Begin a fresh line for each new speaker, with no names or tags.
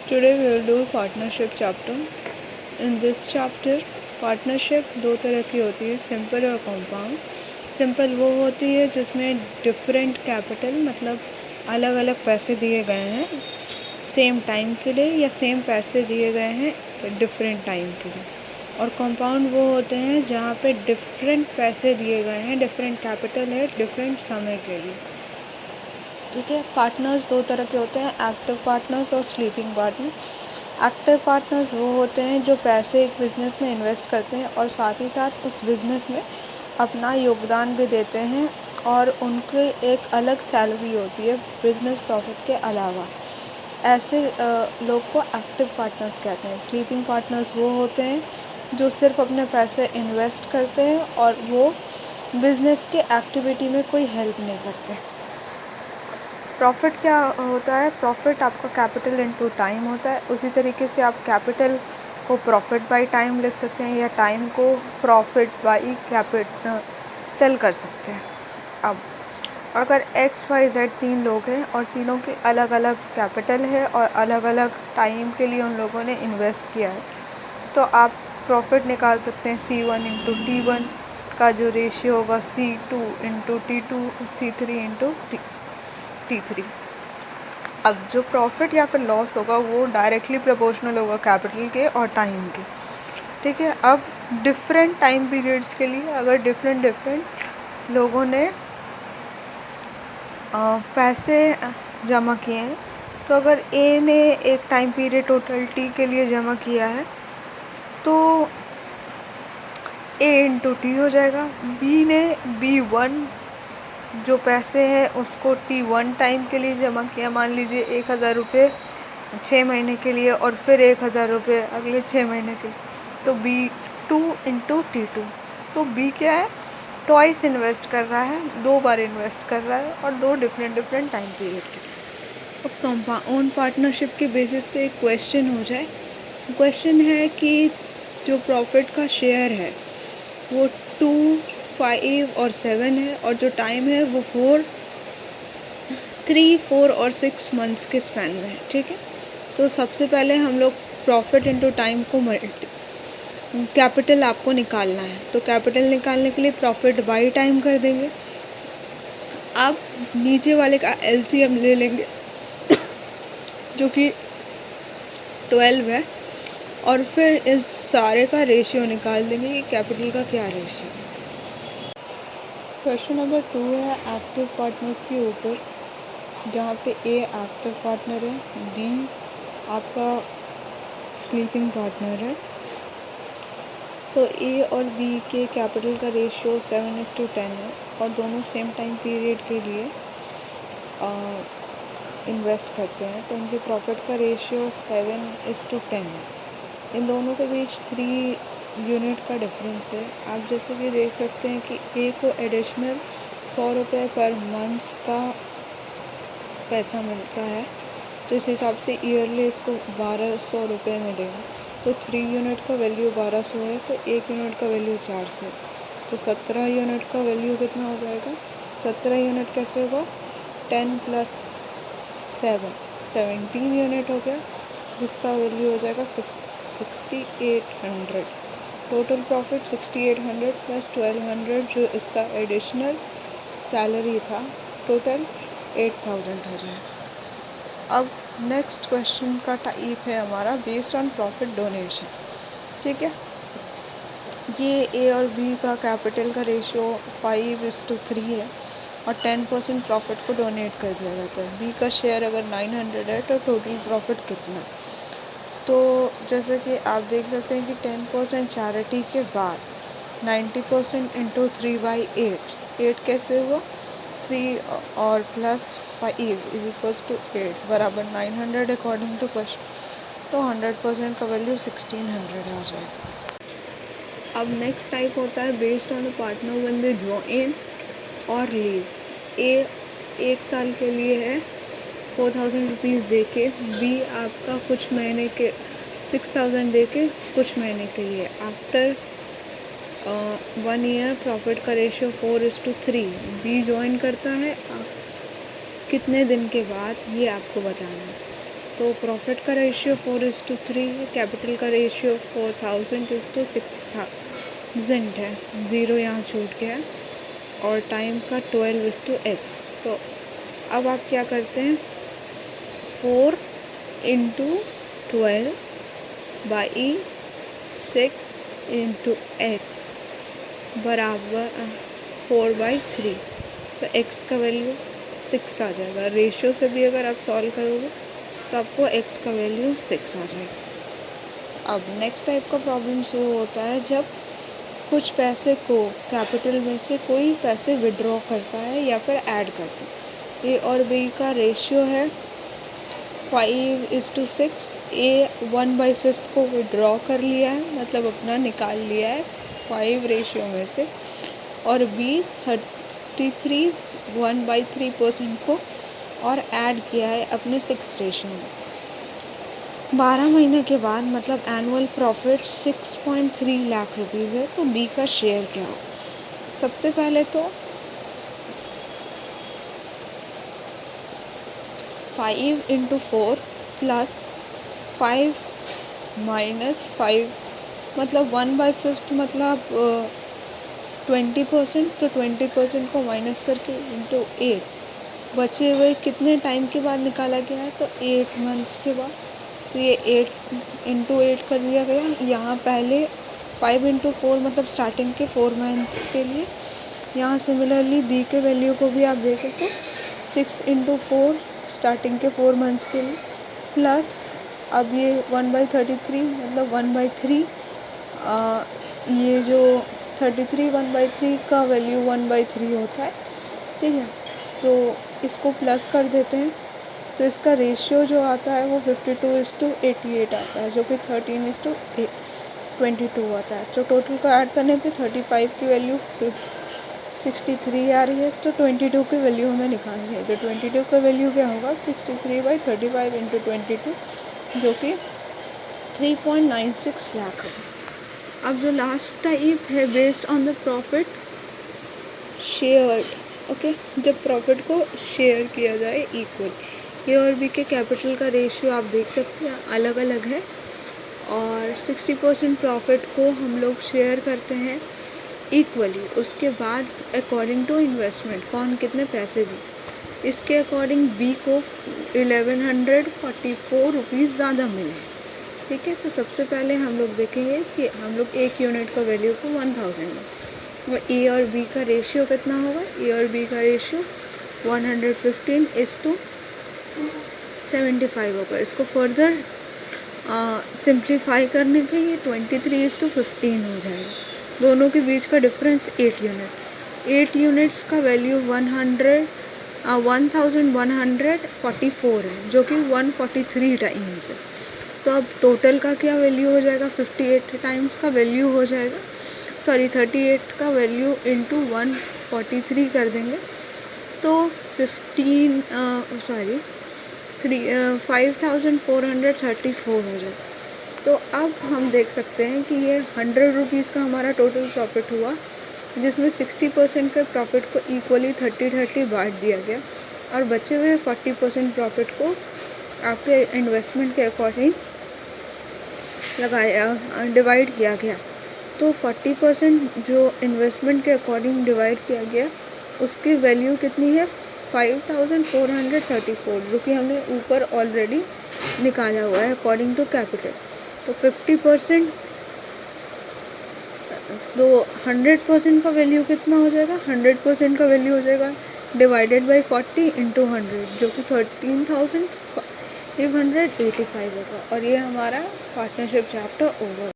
Today we will do partnership chapter. In this chapter, partnership दो तरह की होती है, सिंपल और कंपाउंड. सिंपल वो होती है जिसमें डिफरेंट कैपिटल मतलब अलग अलग पैसे दिए गए हैं सेम टाइम के लिए या सेम पैसे दिए गए हैं डिफरेंट टाइम के लिए. और कंपाउंड वो होते हैं जहाँ पे डिफरेंट पैसे दिए गए हैं, डिफरेंट कैपिटल है डिफरेंट समय के लिए. ठीक है. पार्टनर्स दो तरह के होते हैं, एक्टिव पार्टनर्स और स्लीपिंग पार्टनर. एक्टिव पार्टनर्स वो होते हैं जो पैसे एक बिज़नेस में इन्वेस्ट करते हैं और साथ ही साथ उस बिज़नेस में अपना योगदान भी देते हैं और उनके एक अलग सैलरी होती है बिज़नेस प्रॉफिट के अलावा. ऐसे लोग को एक्टिव पार्टनर्स कहते हैं. स्लीपिंग पार्टनर्स वो होते हैं जो सिर्फ अपने पैसे इन्वेस्ट करते हैं और वो बिज़नेस के एक्टिविटी में कोई हेल्प नहीं करते. प्रॉफिट क्या होता है? प्रॉफिट आपका कैपिटल इनटू टाइम होता है. उसी तरीके से आप कैपिटल को प्रॉफिट बाय टाइम लिख सकते हैं या टाइम को प्रॉफिट बाय कैपिटल कर सकते हैं. अब अगर XYZ 3 लोग हैं और तीनों के अलग अलग कैपिटल है और अलग अलग टाइम के लिए उन लोगों ने इन्वेस्ट किया है, तो आप प्रॉफिट निकाल सकते हैं C1 इंटू T1 का जो रेशियो होगा C2 into T2 C3 into T3. अब जो प्रॉफिट या फिर लॉस होगा वो डायरेक्टली प्रोपोर्शनल होगा कैपिटल के और टाइम के. ठीक है. अब डिफरेंट टाइम पीरियड्स के लिए अगर डिफरेंट लोगों ने पैसे जमा किए हैं, तो अगर A ने एक टाइम पीरियड टोटल T के लिए जमा किया है तो A इंटू T हो जाएगा. B ने B1 जो पैसे हैं उसको T1 टाइम के लिए जमा किया, मान लीजिए 1000 रुपये 6 महीने के लिए और फिर 1000 रुपये अगले 6 महीने के लिए, तो B2 इंटू T2. तो B क्या है? ट्वाइस इन्वेस्ट कर रहा है, 2 बार इन्वेस्ट कर रहा है और 2 डिफरेंट टाइम पीरियड के. अब कंपाउंड पार्टनरशिप के बेसिस पे एक क्वेश्चन हो जाए. क्वेश्चन है कि जो प्रॉफिट का शेयर है वो 2, 5 और 7 है और जो टाइम है वो 3, 4 और 6 मंथ्स के स्पैन में है. ठीक है. तो सबसे पहले हम लोग प्रॉफिट इनटू टाइम को कैपिटल आपको निकालना है, तो कैपिटल निकालने के लिए प्रॉफिट बाय टाइम कर देंगे. आप नीचे वाले का LCM ले लेंगे जो कि 12 है और फिर इस सारे का रेशियो निकाल देंगे कि कैपिटल का क्या रेशियो. क्वेश्चन नंबर 2 है एक्टिव पार्टनर्स के ऊपर, जहाँ पे A एक्टिव पार्टनर है, B आपका स्लीपिंग पार्टनर है. तो A और B के कैपिटल का रेशियो 7:10 है और दोनों सेम टाइम पीरियड के लिए इन्वेस्ट करते हैं, तो उनके प्रॉफिट का रेशियो 7:10 है. इन दोनों के बीच 3 यूनिट का डिफरेंस है. आप जैसे कि देख सकते हैं कि A को एडिशनल 100 रुपये पर मंथ का पैसा मिलता है, तो इस हिसाब से ईयरली इसको 1200 रुपये मिलेगा. तो 3 यूनिट का वैल्यू 1200 है, तो 1 यूनिट का वैल्यू 400, तो 17 यूनिट का वैल्यू कितना हो जाएगा? 17 यूनिट कैसे होगा? 10 + 7 17 यूनिट हो गया, जिसका वैल्यू हो जाएगा 6800. टोटल प्रॉफिट 6800 + 1200 जो इसका एडिशनल सैलरी था, टोटल 8000 हो जाएगा. अब नेक्स्ट क्वेश्चन का टाइप है हमारा बेस्ड ऑन प्रॉफिट डोनेशन. ठीक है. ये A और B का कैपिटल का रेशियो 5:3 है और 10% प्रॉफिट को डोनेट कर दिया जाता है. B का शेयर अगर 900 है तो टोटल प्रॉफिट कितना? तो जैसे कि आप देख सकते हैं कि 10% चैरिटी के बाद 90% इंटू 3/8. 8 कैसे हुआ? 3 और +5 = 8 बराबर 900 अकॉर्डिंग टू क्वेश्चन. तो 100% का वैल्यू 1600 आ जाएगा. अब नेक्स्ट टाइप होता है based on a partner when they join और लीव. A 1 साल के लिए है 4000 रुपीज़ दे के, B आपका कुछ महीने के 6000 दे के कुछ महीने के लिए. आफ्टर 1 ईयर प्रॉफिट का रेशियो 4:3. B ज्वाइन करता है कितने दिन के बाद, ये आपको बताना है. तो प्रॉफिट का रेशियो 4:3 है, कैपिटल का रेशियो 4000:6000 है, 0 यहाँ छूट गया है, और टाइम का 12:x। तो अब आप क्या करते हैं, 4 × 12 / 6 × x बराबर 4/3। तो x का वैल्यू 6 आ जाएगा। रेशियो से भी अगर आप सॉल्व करोगे तो आपको x का वैल्यू 6 आ जाएगा। अब नेक्स्ट टाइप का प्रॉब्लम वो होता है जब कुछ पैसे को कैपिटल में से कोई पैसे विड्रॉ करता है या फिर ऐड करता है। a और b का रेशियो है 5:6। a 1/5 को विड्रॉ कर लिया है, मतलब अपना निकाल लिया है 5 रेशियो में से, और b 33 1/3% को और ऐड किया है अपने 6 रेशियो में। 12 महीने के बाद मतलब एनुअल प्रॉफिट 6.3 लाख रुपीज़ है, तो बी का शेयर क्या हो। सबसे पहले तो 5 × 4 + 5 - 5 मतलब 1/5 मतलब 20%, तो 20% को माइनस करके × 8 बचे हुए कितने टाइम के बाद निकाला गया है, तो 8 मंथ्स के बाद। तो ये 8 × 8 कर दिया गया। यहाँ पहले 5 × 4 मतलब स्टार्टिंग के 4 मंथ्स के लिए। यहाँ सिमिलरली बी के वैल्यू को भी आप देखें तो 6 × 4 स्टार्टिंग के 4 मंथ्स के लिए, प्लस अब ये 1/33 मतलब 1/3, ये जो 33 1/3 का वैल्यू 1/3 होता है, ठीक है। तो इसको प्लस कर देते हैं, तो इसका रेशियो जो आता है वो 52:88 आता है, जो कि 13:22 आता है। तो टोटल को ऐड करने पे 35 की वैल्यू 63 आ रही है, तो 22 की वैल्यू हमें निकालनी है। तो 22 का वैल्यू क्या होगा, 63/35 × 22, जो कि 3.96 लाख है। अब जो लास्ट टाइप है based on the profit shared, okay, जब प्रॉफिट को शेयर किया जाए इक्वल। ए और बी के कैपिटल का रेशियो आप देख सकते हैं अलग अलग है, और 60% प्रॉफिट को हम लोग शेयर करते हैं इक्वली। उसके बाद अकॉर्डिंग टू इन्वेस्टमेंट कौन कितने पैसे दी, इसके अकॉर्डिंग बी को 1144 रुपीज़ ज़्यादा मिले, ठीक है। तो सबसे पहले हम लोग देखेंगे कि हम लोग एक यूनिट का वैल्यू को 1000 में, ए और बी का रेशियो कितना होगा, ए और बी का रेशियो 115:75 होगा। इसको फर्दर सिंप्लीफाई करने पे ये 23:15 हो जाएगा। दोनों के बीच का डिफरेंस 8 यूनिट। 8 यूनिट्स का वैल्यू 1144 है, जो कि 143 टाइम्स है। तो अब टोटल का क्या वैल्यू हो जाएगा, 58 टाइम्स का वैल्यू हो जाएगा, 38 का वैल्यू इंटू 143 कर देंगे, तो 5434 हो जाए। तो अब हम देख सकते हैं कि ये 100 रुपीज़ का हमारा टोटल प्रॉफिट हुआ, जिसमें 60% के प्रॉफिट को इक्वली 30-30 बांट दिया गया, और बचे हुए 40% प्रॉफिट को आपके इन्वेस्टमेंट के अकॉर्डिंग डिवाइड किया गया। तो 40% जो इन्वेस्टमेंट के अकॉर्डिंग डिवाइड किया गया, उसकी वैल्यू कितनी है 5434, जो कि हमने ऊपर ऑलरेडी निकाला हुआ है अकॉर्डिंग टू कैपिटल। तो 50%, तो 100% का वैल्यू कितना हो जाएगा, 100% का वैल्यू हो जाएगा डिवाइडेड बाई 40 × 100, जो कि 13,585 होगा। और ये हमारा पार्टनरशिप चैप्टर ओवर।